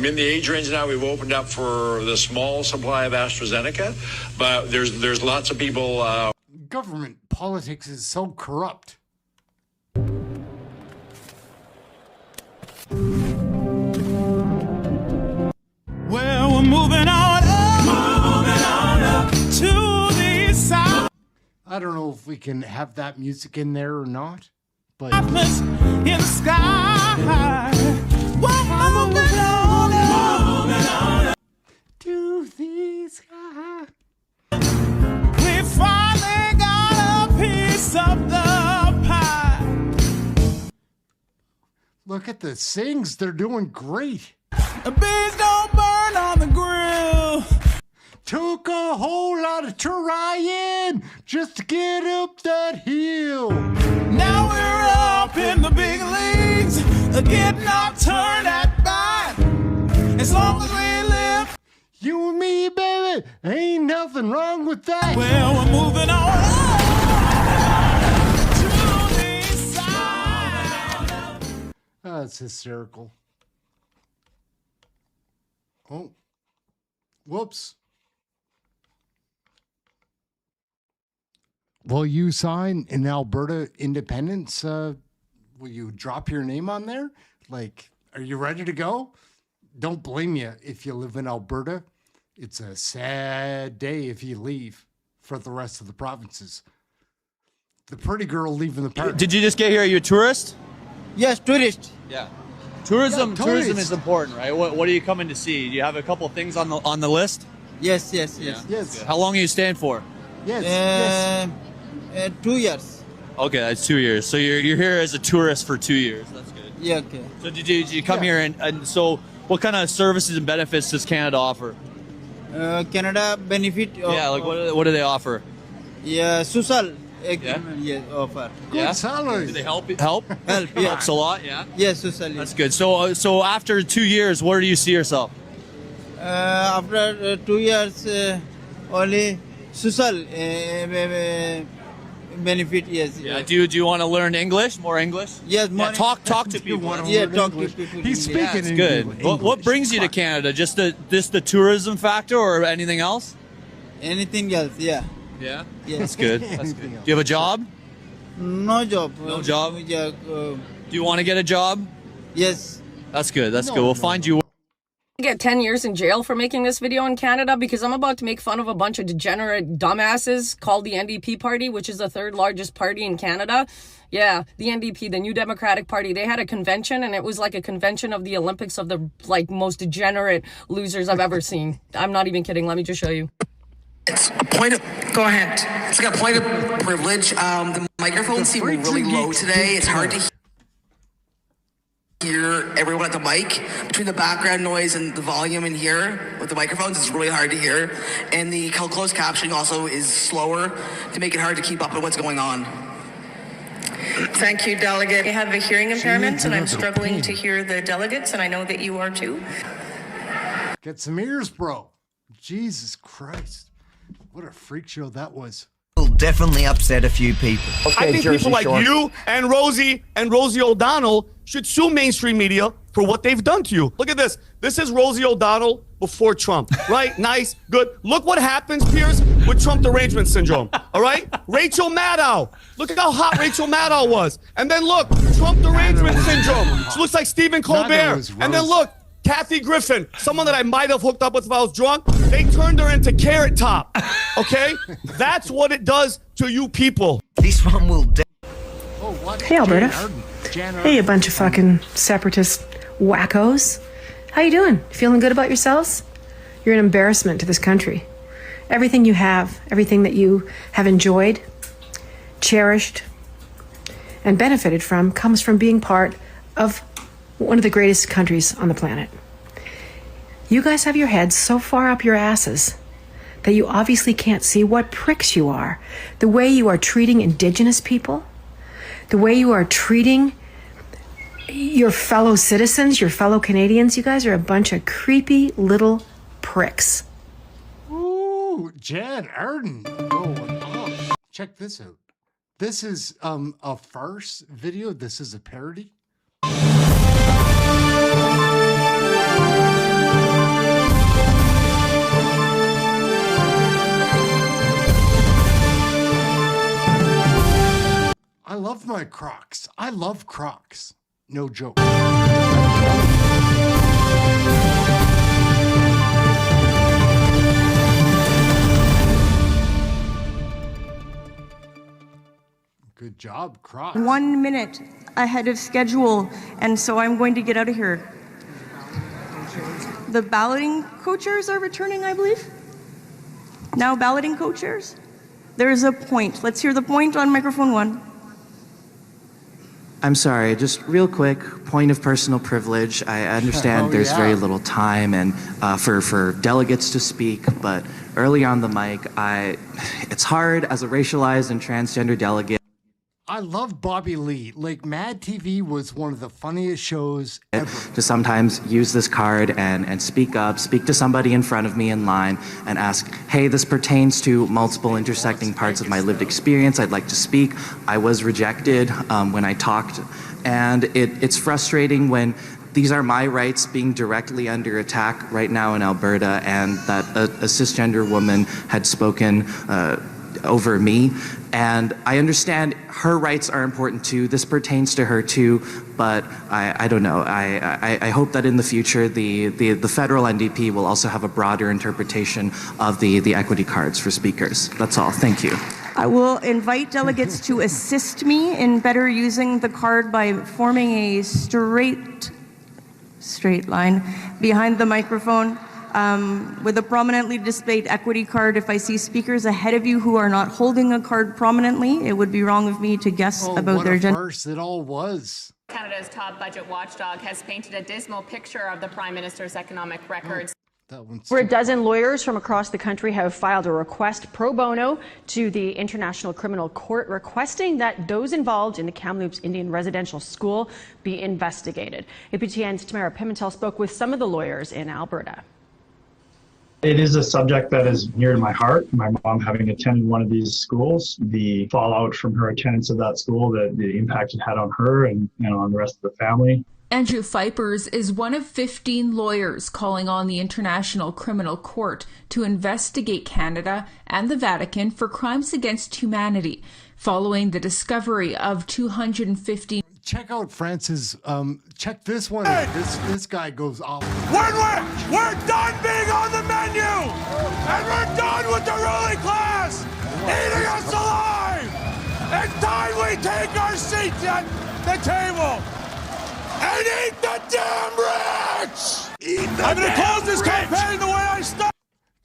in the age range now. We've opened up for the small supply of AstraZeneca, but there's lots of people. Government politics is so corrupt. Well, we're moving on up to the south. I don't know if we can have that music in there or not, but in the sky. We're moving on up to the sky. We finally got a piece of the pie. Look at the sings, they're doing great. The bees don't burn on the grill. Took a whole lot of trying just to get up that hill. Now we're up in the big leagues, getting our turn at bat. As long as we live, you and me, baby, ain't nothing wrong with that. Well, we're moving on up to the side. That's hysterical. Oh, whoops. Will you sign an Alberta independence? Will you drop your name on there? Like, are you ready to go? Don't blame you if you live in Alberta. It's a sad day if you leave for the rest of the provinces. The pretty girl leaving the park. Did you just get here? Are you a tourist? Yes, tourist. Yeah. Tourism Yeah, tourist. is important, right? What are you coming to see? Do you have a couple of things on the list? Yes. How long are you staying for? Yes. 2 years. Okay, that's 2 years. So you're here as a tourist for 2 years. That's good. Yeah, okay. So did you come here and so what kind of services and benefits does Canada offer? Canada benefit. Like what do they offer? Yeah, social. Yes, offer. Good salary. Do they help? Help, yeah. Helps a lot, yeah? Yes, social. That's good. So after 2 years, where do you see yourself? After 2 years, only social benefit, yes. Yeah. Do you want to learn English? More English? Yes, more. Yeah, talk to people. Yeah, talk to people. He's speaking That's good. What brings you to Canada? Just the tourism factor or anything else? Anything else, yeah. Yeah? Yeah. That's good. That's good. Do you have a job? No job. No job? Yeah, Do you want to get a job? yes. That's good. That's good. We'll find you. Get 10 years in jail for making this video in Canada because I'm about to make fun of a bunch of degenerate dumbasses called the NDP party, which is the third largest party in Canada. Yeah, the NDP, the New Democratic Party, they had a convention and it was like a convention of the Olympics of the most degenerate losers I've ever seen. I'm not even kidding. Let me just show you. It's a point of, go ahead. It's like a point of privilege. The microphones seem really low today. It's hard to hear everyone at the mic. Between the background noise and the volume in here with the microphones, it's really hard to hear. And the closed captioning also is slower to make it hard to keep up with what's going on. Thank you, Delegate. I have a hearing impairment and I'm struggling to hear the delegates, and I know that you are too. Get some ears, bro. Jesus Christ. What a freak show that was. Will definitely upset a few people. I think people like you and Rosie O'Donnell should sue mainstream media for what they've done to you. Look at this. This is Rosie O'Donnell before Trump, right? Nice, good. Look what happens, Piers, with Trump derangement syndrome, all right? Rachel Maddow. Look at how hot Rachel Maddow was. And then look, Trump derangement syndrome. She looks like Stephen Colbert. And then look, Kathy Griffin, someone that I might have hooked up with if I was drunk, they turned her into Carrot Top. Okay? That's what it does to you people. This one will. Hey, Alberta. Hey, a bunch of fucking separatist wackos. How you doing? Feeling good about yourselves? You're an embarrassment to this country. Everything you have, everything that you have enjoyed, cherished, and benefited from comes from being part of one of the greatest countries on the planet. You guys have your heads so far up your asses that you obviously can't see what pricks you are. The way you are treating Indigenous people, the way you are treating your fellow citizens, your fellow Canadians, you guys are a bunch of creepy little pricks. Ooh, Jan Arden going on. Check this out. This is a farce video. This is a parody. I love my Crocs. I love Crocs. No joke. Good job, Crocs. 1 minute ahead of schedule, and so I'm going to get out of here. The balloting co-chairs are returning, I believe. Now balloting co-chairs. There is a point. Let's hear the point on microphone 1. I'm sorry, just real quick, point of personal privilege. I understand there's very little time and for delegates to speak, but early on the mic, it's hard as a racialized and transgender delegate. I love Bobby Lee. Like, Mad TV was one of the funniest shows ever. To sometimes use this card and speak up, speak to somebody in front of me in line and ask, hey, this pertains to multiple intersecting parts of my lived experience. I'd like to speak. I was rejected when I talked. And it's frustrating when these are my rights being directly under attack right now in Alberta, and that a cisgender woman had spoken over me. And I understand her rights are important too. This pertains to her too, but I don't know. I hope that in the future the federal NDP will also have a broader interpretation of the equity cards for speakers. That's all. Thank you. I will invite delegates to assist me in better using the card by forming a straight line behind the microphone. With a prominently displayed equity card. If I see speakers ahead of you who are not holding a card prominently, it would be wrong of me to guess about their gender. First, it all was. Canada's top budget watchdog has painted a dismal picture of the Prime Minister's economic records. Over a dozen lawyers from across the country have filed a request pro bono to the International Criminal Court requesting that those involved in the Kamloops Indian Residential School be investigated. APTN's Tamara Pimentel spoke with some of the lawyers in Alberta. It is a subject that is near to my heart. My mom having attended one of these schools, the fallout from her attendance of that school, the impact it had on her and on the rest of the family. Andrew Fipers is one of 15 lawyers calling on the International Criminal Court to investigate Canada and the Vatican for crimes against humanity, following the discovery of 250. Check out Francis. Check this one. Hey. This guy goes off. We're done being on the menu, and we're done with the ruling class eating us alive. It's time we take our seats at the table and eat the damn rich. I'm going to close this campaign the way I started.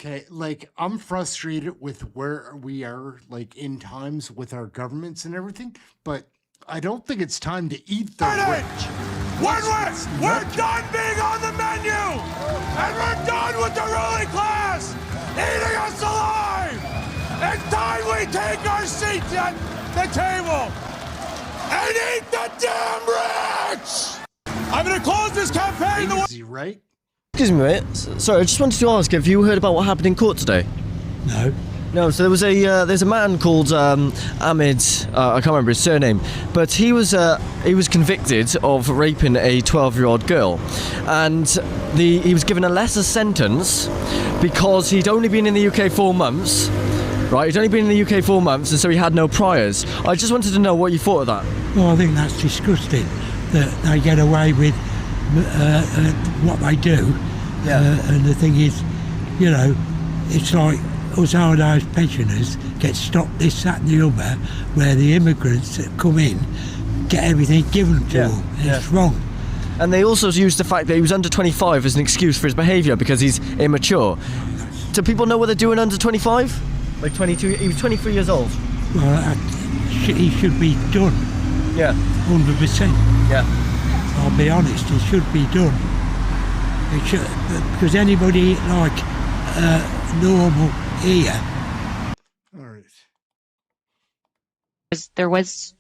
Okay, like, I'm frustrated with where we are, like, in times with our governments and everything, but I don't think it's time to eat the rich. We're done being on the menu, and we're done with the ruling class eating us alive. It's time we take our seats at the table and eat the damn rich. I'm going to close this campaign the way. Easy, right? Excuse me, mate. Sorry, I just wanted to ask, have you heard about what happened in court today? No. No, so there was there's a man called Ahmed, I can't remember his surname, but he was convicted of raping a 12-year-old girl, and he was given a lesser sentence because he'd only been in the UK 4 months. Right, he'd only been in the UK 4 months, and so he had no priors. I just wanted to know what you thought of that. Well, I think that's disgusting that they get away with what they do. And the thing is, you know, it's like us hard-nosed pensioners get stopped this, that and the other, where the immigrants that come in get everything given to them. It's wrong. And they also use the fact that he was under 25 as an excuse for his behaviour because he's immature. Do people know what they're doing under 25? Like 22, he was 23 years old. Well, he should be done. Yeah. 100%. Yeah. I'll be honest, it should be done. It should, because anybody like normal here. All right. There was,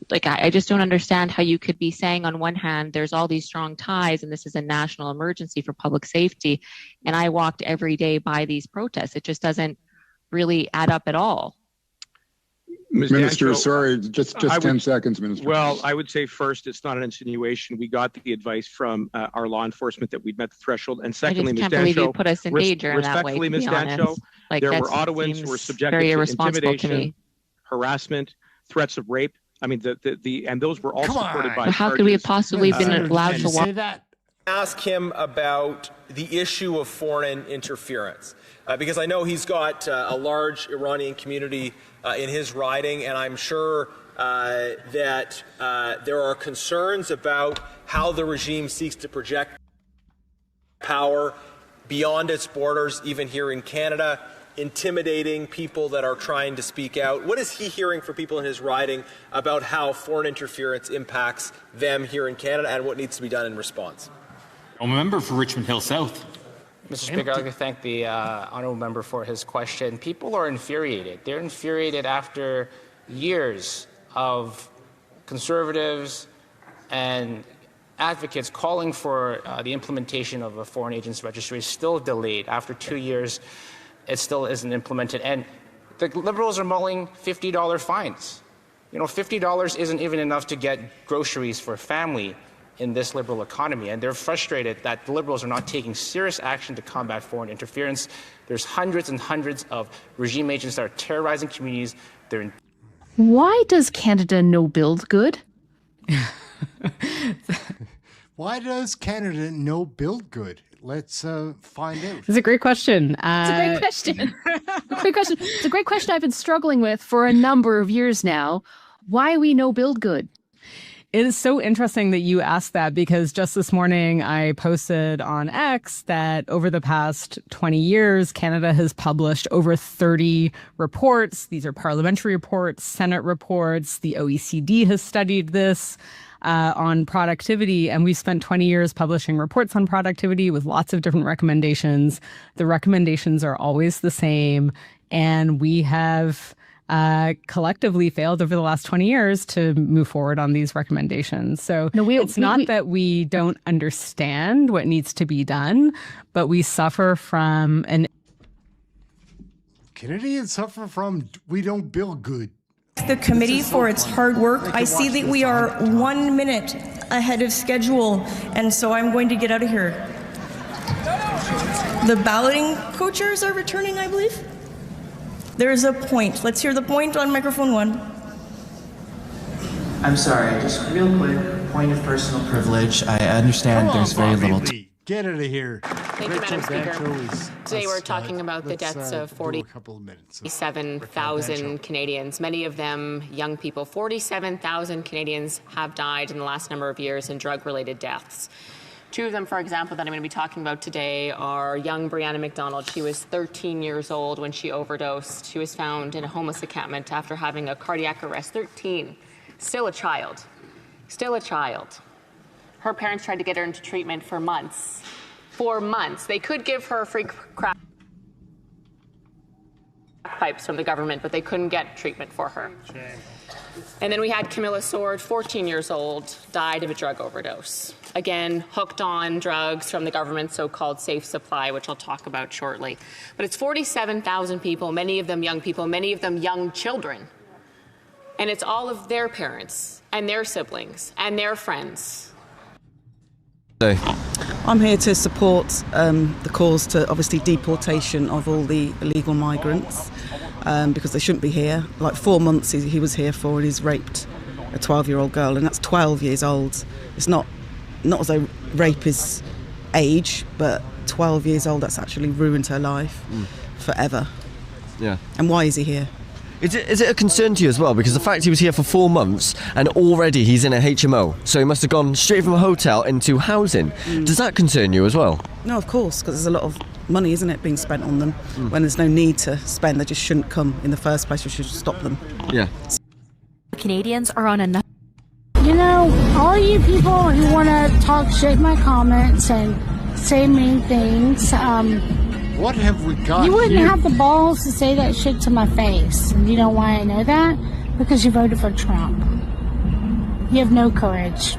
like, I just don't understand how you could be saying on one hand, there's all these strong ties and this is a national emergency for public safety. And I walked every day by these protests. It just doesn't really add up at all. Minister, Dancho, sorry, just 10 seconds, Minister. Well, I would say first, it's not an insinuation. We got the advice from our law enforcement that we'd met the threshold. And secondly, I just Ms. can't believe you Dancho, put us in danger in that way, respectfully, to be Ms. honest. Dancho, Like, there were that Ottawans who were seems subjected very to irresponsible to intimidation, me. harassment, threats of rape. I mean, and those were all supported by. But how could we have possibly been allowed to walk? Ask him about the issue of foreign interference, because I know he's got a large Iranian community in his riding, and I'm sure that there are concerns about how the regime seeks to project power beyond its borders, even here in Canada, intimidating people that are trying to speak out. What is he hearing from people in his riding about how foreign interference impacts them here in Canada and what needs to be done in response? I'm a member for Richmond Hill South. Mr. Speaker, I'd like to thank the honourable member for his question. People are infuriated. They're infuriated after years of conservatives and advocates calling for the implementation of a foreign agents registry is still delayed. After 2 years, it still isn't implemented. And the Liberals are mulling $50 fines. You know, $50 isn't even enough to get groceries for a family in this Liberal economy, and they're frustrated that the Liberals are not taking serious action to combat foreign interference. There's hundreds and hundreds of regime agents that are terrorizing communities. Why does Canada no build good? Why does Canada no build good? Let's find out. It's a great question. It's a great question. Great question. It's a great question I've been struggling with for a number of years now. Why we no build good? It is so interesting that you asked that, because just this morning I posted on X that over the past 20 years, Canada has published over 30 reports. These are parliamentary reports, Senate reports. The OECD has studied this on productivity, and we've spent 20 years publishing reports on productivity with lots of different recommendations. The recommendations are always the same, and we have collectively failed over the last 20 years to move forward on these recommendations. So it's not that we don't understand what needs to be done, but we suffer from an... Canadians suffer from we don't build good. The committee for its hard work. I see that we are 1 minute ahead of schedule, and so I'm going to get out of here. The balloting co-chairs are returning, I believe. There is a point. Let's hear the point on microphone 1. I'm sorry, just real quick, point of personal privilege. I understand there's very little time. Get out of here. Thank you, Madam Speaker. Today we're talking about the deaths of 47,000 Canadians, many of them young people. 47,000 Canadians have died in the last number of years in drug-related deaths. Two of them, for example, that I'm going to be talking about today are young Brianna McDonald. She was 13 years old when she overdosed. She was found in a homeless encampment after having a cardiac arrest. 13. Still a child. Still a child. Her parents tried to get her into treatment for months. 4 months. They could give her free crack pipes from the government, but they couldn't get treatment for her. And then we had Camilla Sword, 14 years old, died of a drug overdose. Again, hooked on drugs from the government's so-called safe supply, which I'll talk about shortly. But it's 47,000 people, many of them young people, many of them young children. And it's all of their parents and their siblings and their friends. I'm here to support the cause to obviously deportation of all the illegal migrants because they shouldn't be here. Like 4 months he was here for, and he's raped a 12-year-old girl, and that's 12 years old. It's not not as though rape is age, but 12 years old, that's actually ruined her life forever. Yeah. And why is he here? Is it a concern to you as well? Because the fact he was here for 4 months and already he's in a HMO, so he must have gone straight from a hotel into housing. Does that concern you as well? No, of course, because there's a lot of money, isn't it, being spent on them when there's no need to spend. They just shouldn't come in the first place. We should stop them. Yeah. Canadians are on another. You know, all you people who want to talk shit in my comments and say mean things, what have we got? You wouldn't have the balls to say that shit to my face. And you know why I know that? Because you voted for Trump. You have no courage.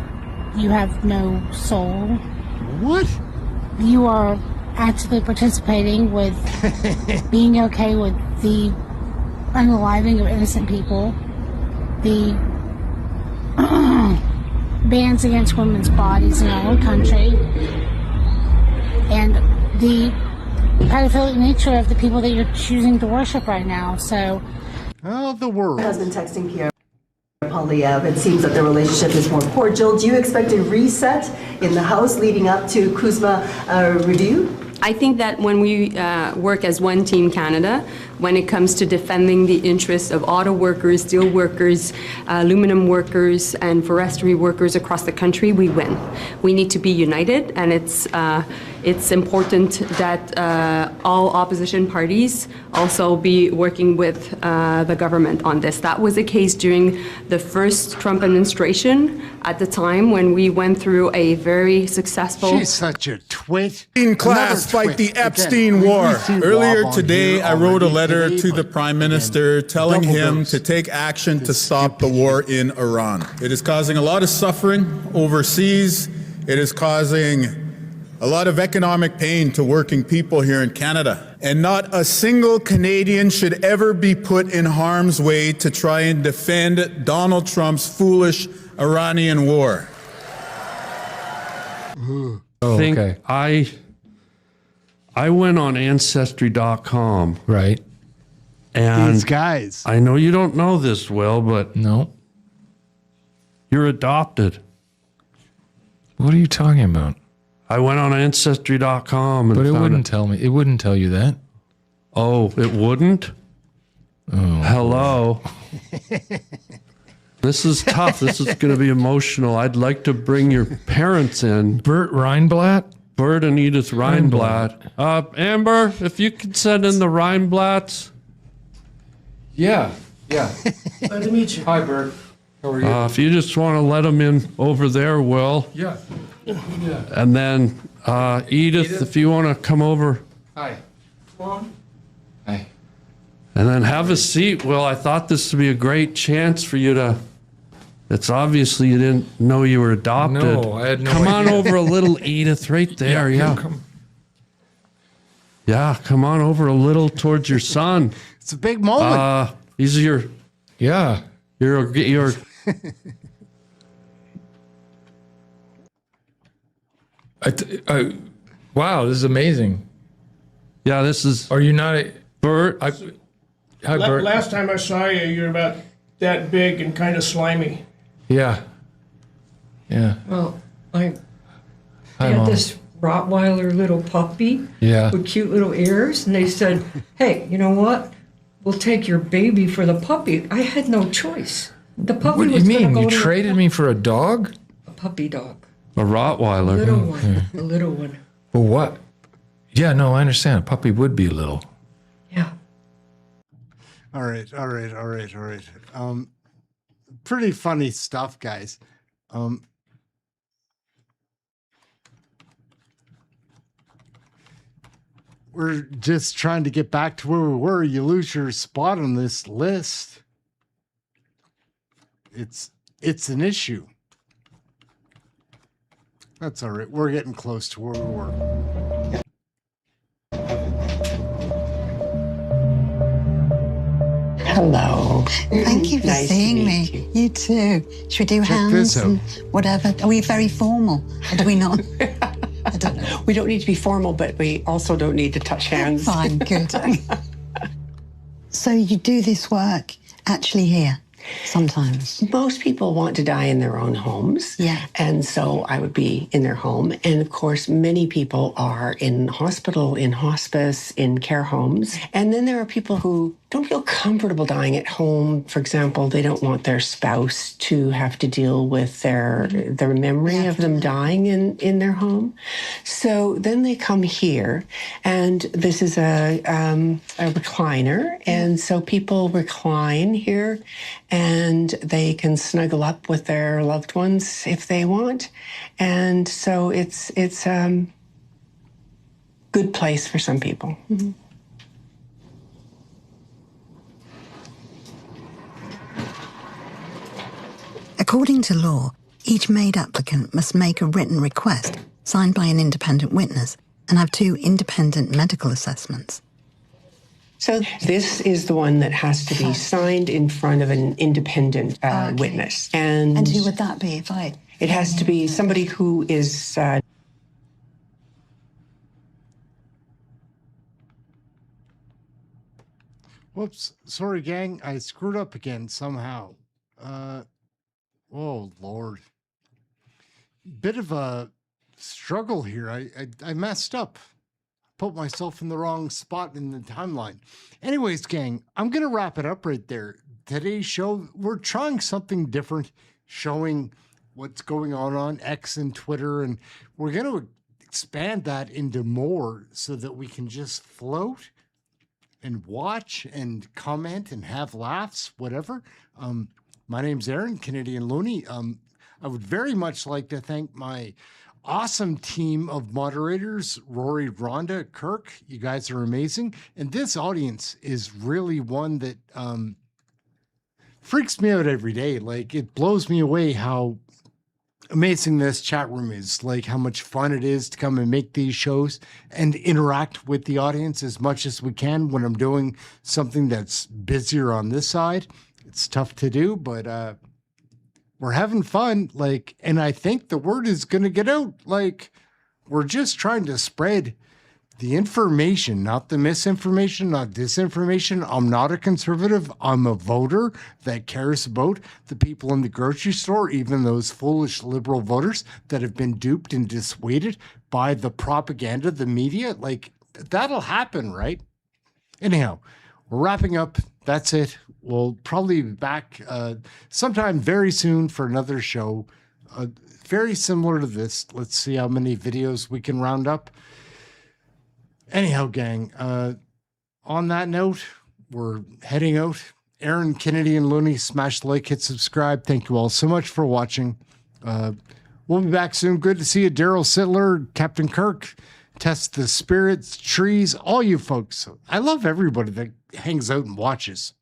You have no soul. What? You are actively participating with being okay with the unaliving of innocent people, the bans against women's bodies in our own country, and the pedophilic nature of the people that you're choosing to worship right now. So, the world has been texting Pierre Poilievre. It seems that the relationship is more cordial. Do you expect a reset in the House leading up to Kuzma review? I think that when we work as one team Canada, when it comes to defending the interests of auto workers, steel workers, aluminum workers, and forestry workers across the country, we win. We need to be united, and it's important that all opposition parties also be working with the government on this. That was the case during the first Trump administration, at the time when we went through a very successful... She's such a twit. Class fight the Epstein War. Earlier today, I wrote a letter to the Prime Minister telling him to take action to stop the war in Iran. It is causing a lot of suffering overseas. It is causing a lot of economic pain to working people here in Canada. And not a single Canadian should ever be put in harm's way to try and defend Donald Trump's foolish Iranian war. I went on Ancestry.com. Right. And these guys. I know you don't know this, Will, but no. You're adopted. What are you talking about? I went on Ancestry.com and but it wouldn't tell me. It wouldn't tell you that. Oh, it wouldn't? Oh. Hello. This is tough. This is going to be emotional. I'd like to bring your parents in. Bert Reinblatt? Bert and Edith Reinblatt. Amber, if you could send in the Reinblatts. Yeah. Glad to meet you. Hi, Bert. How are you? If you just want to let them in over there, Will. Yeah. And then Edith, if you want to come over. Hi. Mom. Hi. And then have a seat, Will. I thought this would be a great chance for you to... It's obviously you didn't know you were adopted. No, I had no idea. Come on over a little, Edith, right there. Yeah. Yeah, come on over a little towards your son. It's a big moment. These are your... Yeah. Your wow, this is amazing. Yeah, this is... Are you not a... Bert? Hi, Bert. Last time I saw you, you were about that big and kind of slimy. Yeah. Yeah. Well, I Hi, had Mom. this Rottweiler little puppy Yeah. with cute little ears, and they said, hey, you know what? We'll take your baby for the puppy. I had no choice. The puppy What do you was gonna mean? go You to traded me for a dog? a puppy dog. A Rottweiler. Little one. A little one. Well, what? Yeah, no, I understand. A puppy would be little. Yeah. All right. Pretty funny stuff, guys. We're just trying to get back to where we were. You lose your spot on this list. It's an issue. That's all right. We're getting close to where we were. Hello. Thank you for Nice to seeing meet me. You too. Should we do Check hands this out. and whatever? Are we very formal? Or do we not? I don't know. We don't need to be formal, but we also don't need to touch hands. Fine, good. So you do this work actually here? Sometimes. Most people want to die in their own homes. Yeah. And so I would be in their home. And of course, many people are in hospital, in hospice, in care homes. And then there are people who don't feel comfortable dying at home. For example, they don't want their spouse to have to deal with their memory of them dying in their home. So then they come here, and this is a recliner. And so people recline here, and they can snuggle up with their loved ones if they want. And so it's good place for some people. Mm-hmm. According to law, each MAID applicant must make a written request signed by an independent witness and have 2 independent medical assessments. So this is the one that has to be signed in front of an independent witness. And who would that be if I... It has to be somebody who is... Whoops. Sorry, gang. I screwed up again somehow. Oh, Lord. Bit of a struggle here. I messed up. Put myself in the wrong spot in the timeline. Anyways, gang, I'm going to wrap it up right there. Today's show, we're trying something different, showing what's going on X and Twitter, and we're going to expand that into more so that we can just float and watch and comment and have laughs, whatever. My name's Aaron, Canadian Looney. I would very much like to thank my awesome team of moderators, Rory, Rhonda, Kirk. You guys are amazing. And this audience is really one that freaks me out every day. Like, it blows me away how amazing this chat room is, like how much fun it is to come and make these shows and interact with the audience as much as we can when I'm doing something that's busier on this side. It's tough to do, but we're having fun. Like, and I think the word is going to get out. Like, we're just trying to spread the information, not the misinformation, not disinformation. I'm not a conservative. I'm a voter that cares about the people in the grocery store, even those foolish liberal voters that have been duped and dissuaded by the propaganda, the media. Like, that'll happen, right? Anyhow, we're wrapping up. That's it. We'll probably be back sometime very soon for another show, very similar to this. Let's see how many videos we can round up. Anyhow, gang, on that note, we're heading out. Aaron, Kennedy, and Looney, smash the like, hit subscribe. Thank you all so much for watching. We'll be back soon. Good to see you, Daryl Sittler, Captain Kirk, Test the Spirits, Trees, all you folks. I love everybody that hangs out and watches.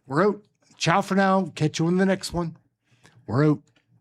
We're out. Ciao for now. Catch you in the next one. We're out.